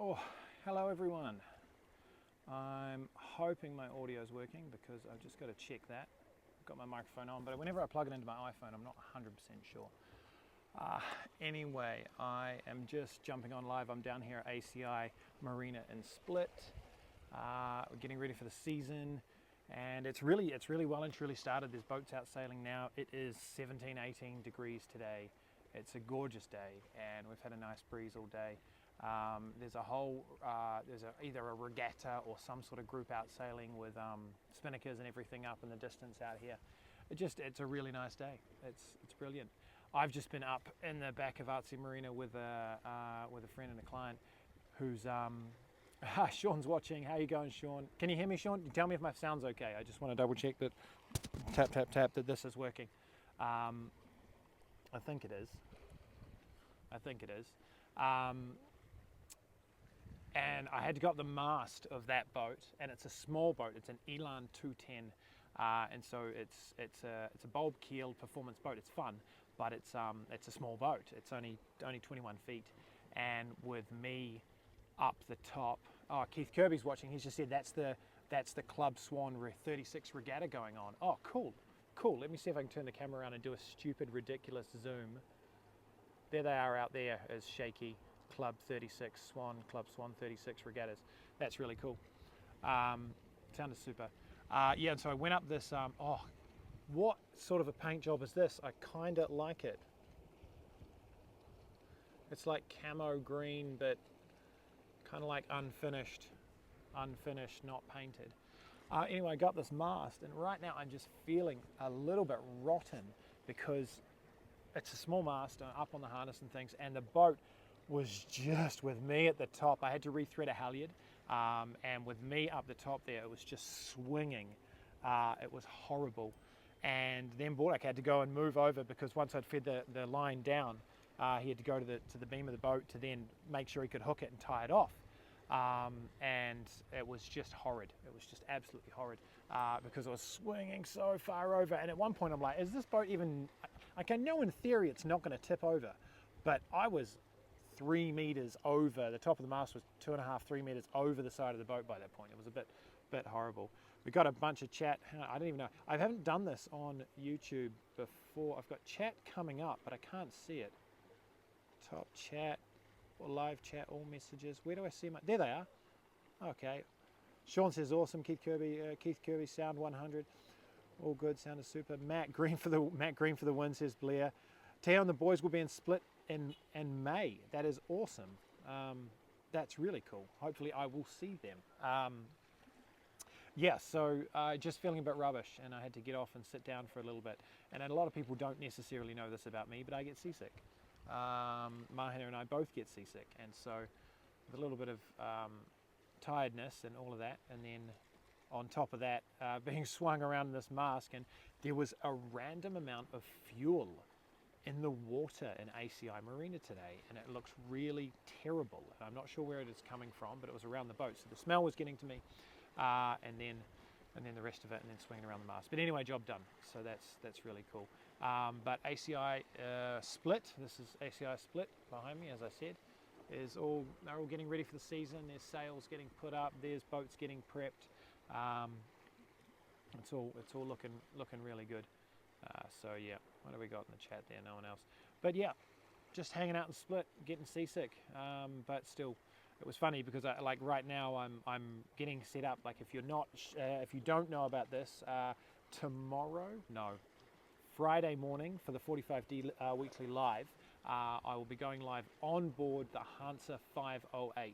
Oh, hello everyone. I'm hoping my audio is working because I've just got to check that. I've got my microphone on, but whenever I plug it into my iPhone, I'm not 100% sure. Anyway, I am just jumping on live. I'm down here at ACI Marina in Split. We're getting ready for the season, and it's really well and truly started. There's boats out sailing now. It is 17, 18 degrees today. It's a gorgeous day, and we've had a nice breeze all day. There's either a regatta or some sort of group out sailing with spinnakers and everything up in the distance out here. It's a really nice day. It's brilliant. I've just been up in the back of Artsy Marina with a friend and a client who's Sean's watching. How you going, Sean? Can you hear me, Sean? Tell me if my sound's okay. I just want to double check that tap that this is working. I think it is. And I had to go up the mast of that boat, and it's a small boat. It's an Elan 210, and so it's a bulb keeled performance boat. It's fun, but it's a small boat. It's only 21 feet, and with me up the top. Oh, Keith Kirby's watching. He's just said that's the Club Swan 36 regatta going on. Oh, cool. Let me see if I can turn the camera around and do a stupid, ridiculous zoom. There they are out there as shaky Club 36 Swan, Club Swan 36 regattas. That's really cool. Sounded super. Yeah, and so I went up this, what sort of a paint job is this? I kind of like it. It's like camo green, but kind of like unfinished, not painted. Anyway, I got this mast, and right now I'm just feeling a little bit rotten because it's a small mast up on the harness and things, and the boat was just with me at the top. I had to rethread a halyard, and with me up the top there, it was just swinging. It was horrible. And then Bordak had to go and move over because once I'd fed the line down, he had to go to the beam of the boat to then make sure he could hook it and tie it off. And it was just horrid. It was just absolutely horrid because it was swinging so far over. And at one point I'm like, is this boat even, I know in theory it's not going to tip over, but I was 3 meters over, the top of the mast was 2.5, 3 meters over the side of the boat by that point. It was a bit horrible. We got a bunch of chat. I don't even know. I haven't done this on YouTube before. I've got chat coming up, but I can't see it. Top chat. Or live chat, all messages. Where do I see my? There they are. Okay. Sean says awesome. Keith Kirby sound 100. All good. Sounded super. Matt Green for the win, says Blair. Teo and the boys will be in Split in May. That is awesome. That's really cool. Hopefully I will see them. Yeah, so just feeling a bit rubbish, and I had to get off and sit down for a little bit. And a lot of people don't necessarily know this about me, but I get seasick. Mahina and I both get seasick, and so with a little bit of tiredness and all of that, and then on top of that being swung around in this mask, and there was a random amount of fuel in the water in ACI Marina today, and it looks really terrible. I'm not sure where it is coming from, but it was around the boat, so the smell was getting to me, and then the rest of it, and then swinging around the mast. But anyway, job done. So that's really cool. But ACI Split, this is ACI Split behind me, as I said, they're all getting ready for the season. There's sails getting put up. There's boats getting prepped. It's all looking really good. So yeah, what have we got in the chat there? No one else. But yeah, just hanging out in Split, getting seasick. But still, it was funny because right now I'm getting set up. Like if you don't know about this, Friday morning for the 45D weekly live, I will be going live on board the Hansa 508.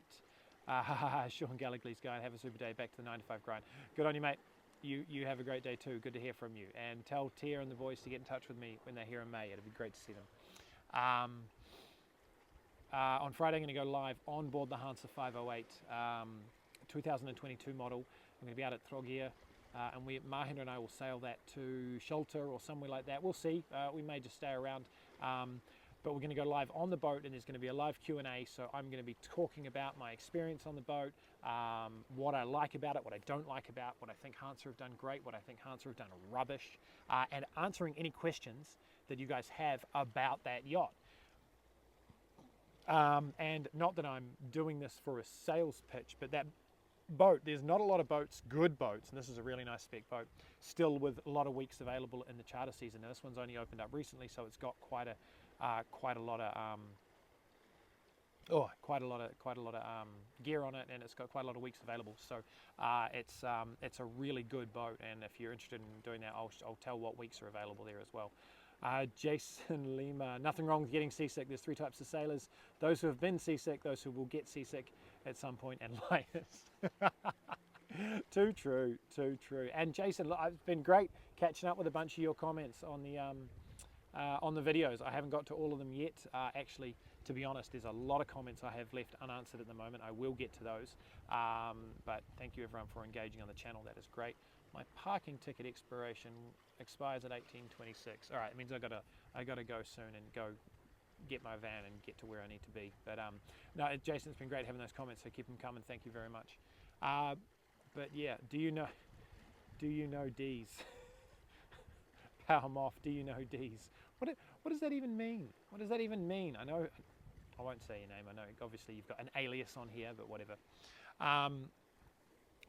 Sean Gallagher's going, have a super day, back to the 9 to 5 grind. Good on you, mate. You have a great day too. Good to hear from you. And tell Tia and the boys to get in touch with me when they're here in May. It'd be great to see them. On Friday, I'm going to go live on board the Hansa 508, 2022 model. I'm going to be out at Trogia, and Mahinda and I will sail that to Shelter or somewhere like that. We'll see. We may just stay around. But we're going to go live on the boat, and there's going to be a live Q&A, so I'm going to be talking about my experience on the boat, what I like about it, what I don't like about it, what I think Hansa have done great, what I think Hansa have done rubbish, and answering any questions that you guys have about that yacht. And not that I'm doing this for a sales pitch, but that boat, there's not a lot of boats, good boats, and this is a really nice spec boat, still with a lot of weeks available in the charter season. Now, this one's only opened up recently, so it's got quite a lot of gear on it, and it's got quite a lot of weeks available. So it's a really good boat, and if you're interested in doing that, I'll tell what weeks are available there as well. Jason Lima, nothing wrong with getting seasick. There's 3 types of sailors: those who have been seasick, those who will get seasick at some point, and liars. Too true, too true. And Jason, look, it's been great catching up with a bunch of your comments on the videos. I haven't got to all of them yet. Actually, to be honest, there's a lot of comments I have left unanswered at the moment. I will get to those. But thank you everyone for engaging on the channel. That is great. My parking ticket expiration expires at 18:26. All right, it means I gotta go soon and go get my van and get to where I need to be. But no, Jason, it's been great having those comments. So keep them coming. Thank you very much. But yeah, do you know D's? Power Moth, do you know D's? What does that even mean? What does that even mean? I know, I won't say your name. I know obviously you've got an alias on here, but whatever.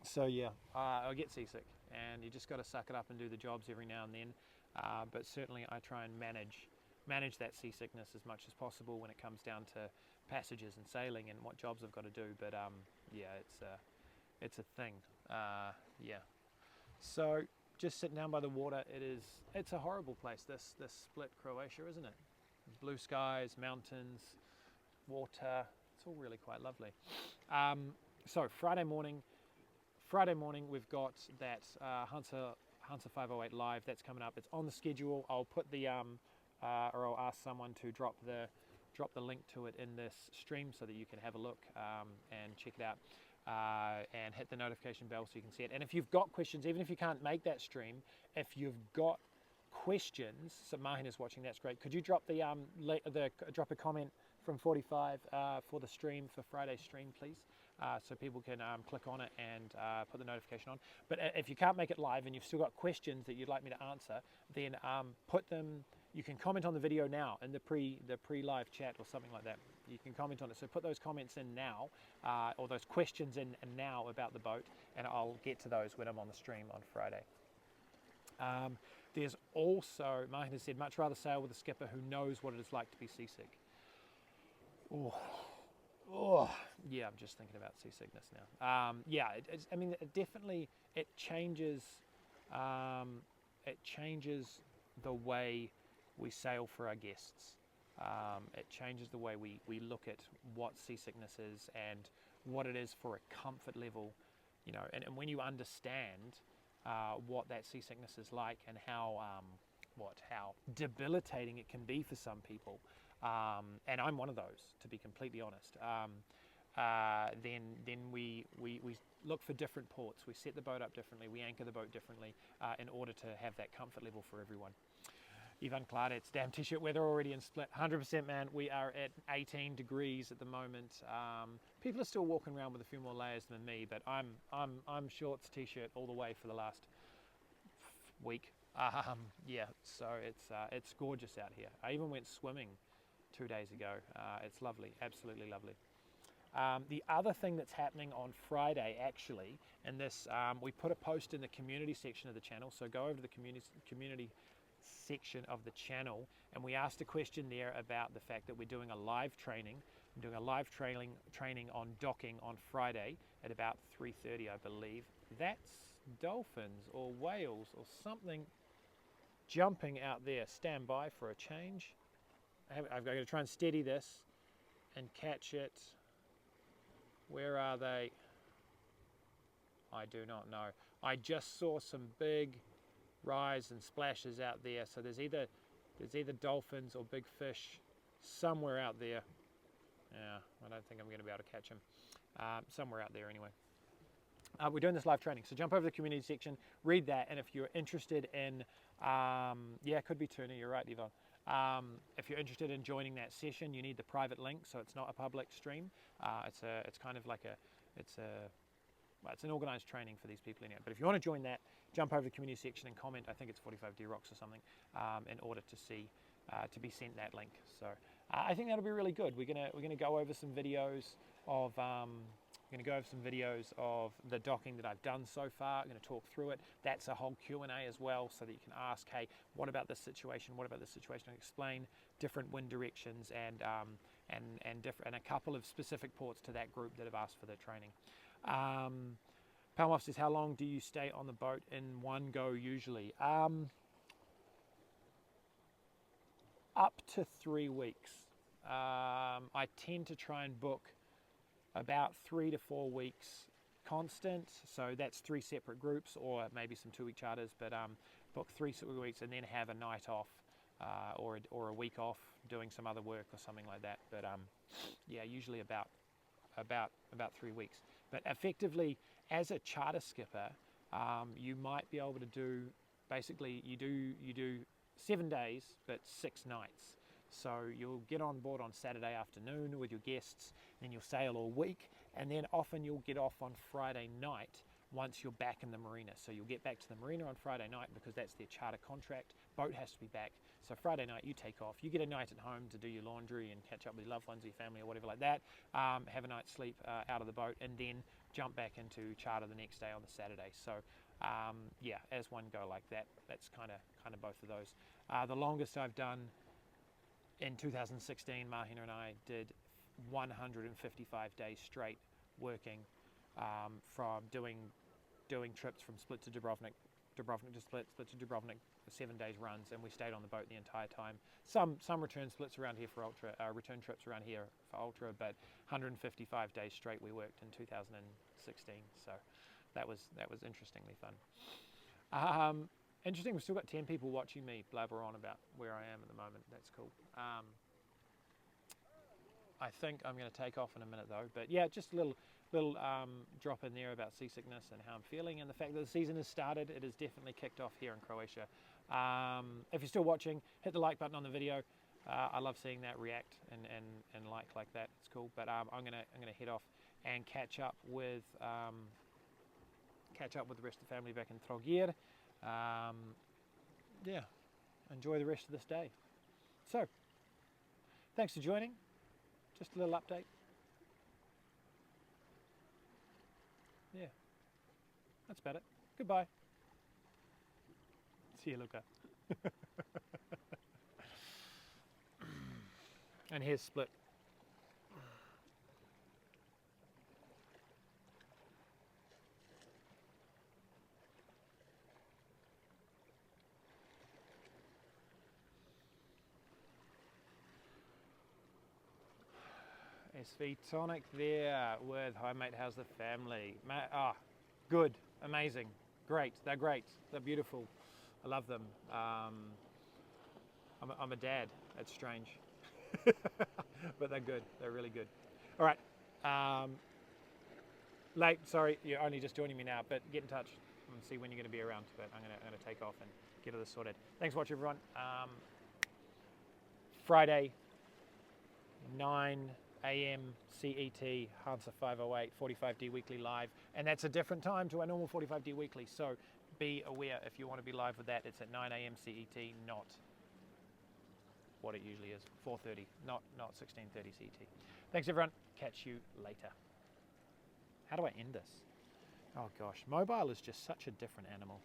So yeah, I get seasick, and you just got to suck it up and do the jobs every now and then. But certainly I try and manage that seasickness as much as possible when it comes down to passages and sailing and what jobs I've got to do. But yeah, it's a thing. Yeah. So just sitting down by the water, it's a horrible place. This split Croatia, isn't it? Blue skies, mountains, water. It's all really quite lovely. So Friday morning we've got that Hunter 508 live that's coming up. It's on the schedule. I'll put the or I'll ask someone to drop the link to it in this stream so that you can have a look and check it out. And hit the notification bell so you can see it. And if you've got questions, even if you can't make that stream, if you've got questions, so Mahin is watching, that's great. Could you drop drop a comment from 45 for the stream, for Friday's stream, please, so people can click on it and put the notification on. But if you can't make it live and you've still got questions that you'd like me to answer, then put them. You can comment on the video now in the pre-live chat or something like that. You can comment on it. So put those comments in now, or those questions in now about the boat, and I'll get to those when I'm on the stream on Friday. There's also, Mahin has said, much rather sail with a skipper who knows what it is like to be seasick. Oh, yeah, I'm just thinking about seasickness now. Yeah, I mean, it changes the way we sail for our guests. It changes the way we look at what seasickness is and what it is for a comfort level, you know, and when you understand what that seasickness is like and how debilitating it can be for some people, and I'm one of those, to be completely honest, then we look for different ports. We set the boat up differently, we anchor the boat differently in order to have that comfort level for everyone. Ivan Klade, it's damn t-shirt weather already in Split. 100%, man. We are at 18 degrees at the moment. People are still walking around with a few more layers than me, but I'm shorts, t-shirt all the way for the last week. Yeah, so it's gorgeous out here. I even went swimming 2 days ago. It's lovely, absolutely lovely. The other thing that's happening on Friday, actually, and this we put a post in the community section of the channel. So go over to the community section of the channel, and we asked a question there about the fact that we're doing a live training. I'm doing a live training on docking on Friday at about 3:30, I believe. That's dolphins or whales or something jumping out there. Stand by for a change. I've got to try and steady this and catch it. Where are they? I do not know. I just saw some big rise and splashes out there, so there's either dolphins or big fish somewhere out there. Yeah, I don't think I'm going to be able to catch them. Somewhere out there anyway. We're doing this live training, so jump over to the community section, read that, and if you're interested in, yeah, it could be tuna, you're right, Yvonne. If you're interested in joining that session, you need the private link, so it's not a public stream. It's kind of like it's an organized training for these people in here. But if you want to join that, jump over to the community section and comment. I think it's 45D Rocks or something, in order to see, to be sent that link. So I think that'll be really good. We're gonna go over some videos of the docking that I've done so far. I'm going to talk through it. That's a whole Q&A as well, so that you can ask, hey, what about this situation? What about this situation? And explain different wind directions and a couple of specific ports to that group that have asked for the training. Palmoff says, how long do you stay on the boat in one go usually? Up to 3 weeks. I tend to try and book about 3 to 4 weeks constant, so that's 3 separate groups, or maybe some 2-week charters, but book 3 weeks and then have a night off or a week off doing some other work or something like that. But yeah, usually about 3 weeks. But effectively, as a charter skipper, you might be able to do, basically you do 7 days but 6 nights. So you'll get on board on Saturday afternoon with your guests, then you'll sail all week, and then often you'll get off on Friday night once you're back in the marina. So you'll get back to the marina on Friday night because that's their charter contract. Boat has to be back. So Friday night you take off. You get a night at home to do your laundry and catch up with your loved ones, your family or whatever like that. Have a night's sleep out of the boat, and then jump back into charter the next day on the Saturday. So yeah, as one go like that. That's kind of both of those. The longest I've done in 2016, Mahina and I did 155 days straight working, from doing trips from Split to Dubrovnik, Dubrovnik to Split, Split to Dubrovnik, 7 days runs, and we stayed on the boat the entire time. Some return splits around here for ultra, return trips around here for ultra, but 155 days straight we worked in 2016. So that was interestingly fun. Interesting, we've still got 10 people watching me blabber on about where I am at the moment. That's cool. I think I'm going to take off in a minute though, but yeah, just a little drop in there about seasickness and how I'm feeling, and the fact that the season has started. It has definitely kicked off here in Croatia. If you're still watching, hit the like button on the video. I love seeing that react and like that. It's cool. But I'm gonna head off and catch up with the rest of the family back in Trogir. Yeah, enjoy the rest of this day. So, thanks for joining. Just a little update. Yeah, that's about it. Goodbye. See you, Luca. And here's Split. SV Tonic there with Hi Mate, how's the family? Good, amazing, great, they're beautiful, I love them. I'm a dad, that's strange. But they're good, they're really good. All right, late, sorry, you're only just joining me now, but get in touch and see when you're going to be around. But I'm going to take off and get all this sorted. Thanks for watching, everyone. Friday, 9 a.m. CET, Hansa 508, 45D Weekly Live. And that's a different time to our normal 45D Weekly. So be aware, if you want to be live with that, it's at 9 a.m. CET, not what it usually is, 4:30, not 16:30 CET. Thanks, everyone. Catch you later. How do I end this? Oh gosh, mobile is just such a different animal.